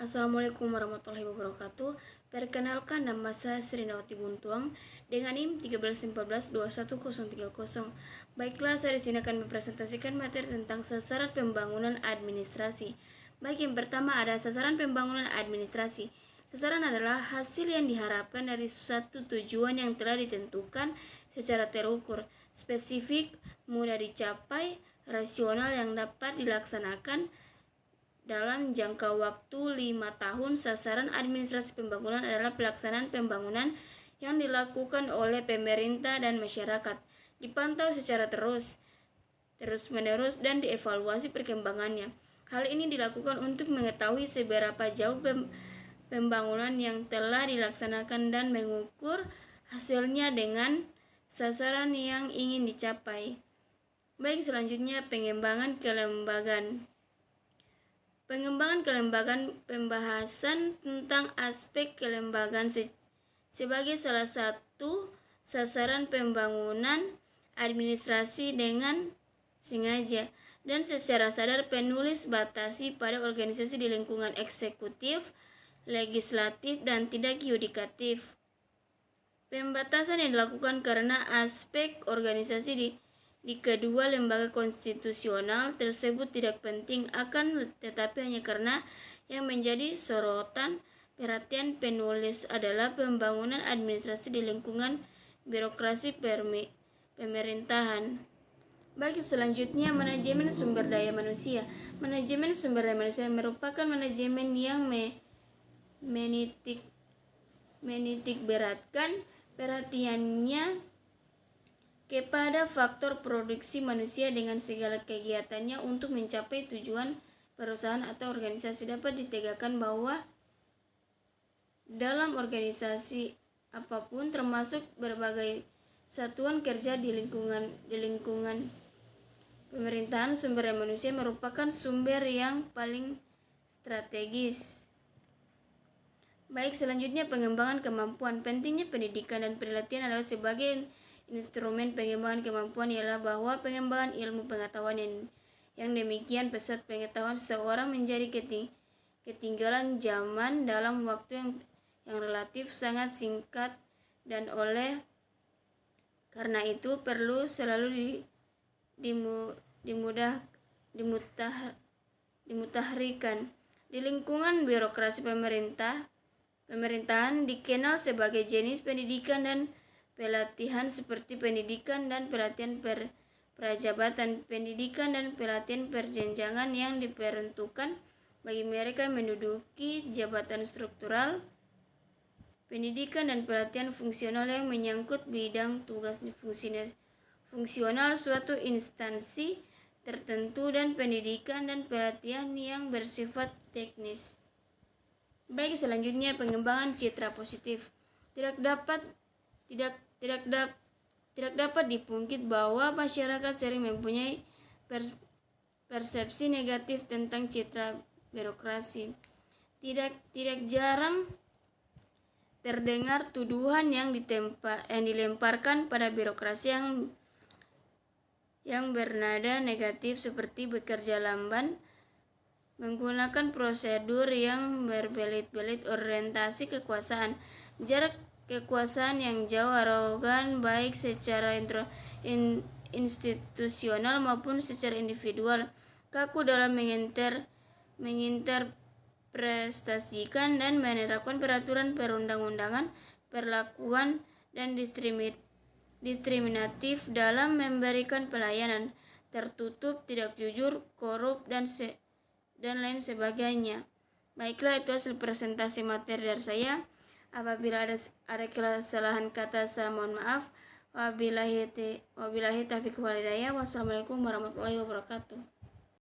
Assalamualaikum warahmatullahi wabarakatuh. Perkenalkan, nama saya Sri Nawati Buntuang dengan NIM 13142130. Baiklah, saya di sini akan mempresentasikan materi tentang sasaran pembangunan administrasi. Baik, yang pertama ada sasaran pembangunan administrasi. Sasaran adalah hasil yang diharapkan dari suatu tujuan yang telah ditentukan secara terukur, spesifik, mudah dicapai, rasional yang dapat dilaksanakan dalam jangka waktu 5 tahun. Sasaran administrasi pembangunan adalah pelaksanaan pembangunan yang dilakukan oleh pemerintah dan masyarakat, dipantau secara terus-menerus dan dievaluasi perkembangannya. Hal ini dilakukan untuk mengetahui seberapa jauh pembangunan yang telah dilaksanakan dan mengukur hasilnya dengan sasaran yang ingin dicapai. Baik, selanjutnya pengembangan kelembagaan. Pengembangan kelembagaan, pembahasan tentang aspek kelembagaan sebagai salah satu sasaran pembangunan administrasi dengan sengaja dan secara sadar penulis batasi pada organisasi di lingkungan eksekutif, legislatif, dan tidak yudikatif. Pembatasan yang dilakukan karena aspek organisasi di kedua lembaga konstitusional tersebut tidak penting, akan tetapi hanya karena yang menjadi sorotan perhatian penulis adalah pembangunan administrasi di lingkungan birokrasi pemerintahan. Baik, selanjutnya manajemen sumber daya manusia. Manajemen sumber daya manusia merupakan manajemen yang menitik beratkan perhatiannya kepada faktor produksi manusia dengan segala kegiatannya untuk mencapai tujuan perusahaan atau organisasi. Dapat ditegakkan bahwa dalam organisasi apapun, termasuk berbagai satuan kerja di lingkungan pemerintahan, sumber daya manusia merupakan sumber yang paling strategis. Baik, selanjutnya pengembangan kemampuan. Pentingnya pendidikan dan pelatihan adalah sebagai instrumen pengembangan kemampuan ialah bahwa pengembangan ilmu pengetahuan yang demikian pesat pengetahuan seseorang menjadi ketinggalan zaman dalam waktu yang relatif sangat singkat, dan oleh karena itu perlu selalu dimutakhirkan. Di lingkungan birokrasi pemerintahan dikenal sebagai jenis pendidikan dan pelatihan seperti pendidikan dan pelatihan prajabatan, pendidikan dan pelatihan perjenjangan yang diperuntukkan bagi mereka yang menduduki jabatan struktural, pendidikan dan pelatihan fungsional yang menyangkut bidang tugas fungsional suatu instansi tertentu, dan pendidikan dan pelatihan yang bersifat teknis. Baik, selanjutnya pengembangan citra positif. Tidak dapat dipungkit bahwa masyarakat sering mempunyai persepsi negatif tentang citra birokrasi. Tidak jarang terdengar tuduhan yang dilemparkan pada birokrasi yang bernada negatif seperti bekerja lamban, menggunakan prosedur yang berbelit-belit, orientasi kekuasaan, jarak kekuasaan yang jauh, arogan baik secara institusional maupun secara individual, kaku dalam menginterpretasikan dan menerapkan peraturan perundang-undangan, perlakuan dan diskriminatif dalam memberikan pelayanan, tertutup, tidak jujur, korup, dan lain sebagainya. Baiklah, itu hasil presentasi materi dari saya. Apabila ada kesalahan kata, saya mohon maaf. Wabillahi taufiq wal hidayah. Wassalamualaikum warahmatullahi wabarakatuh.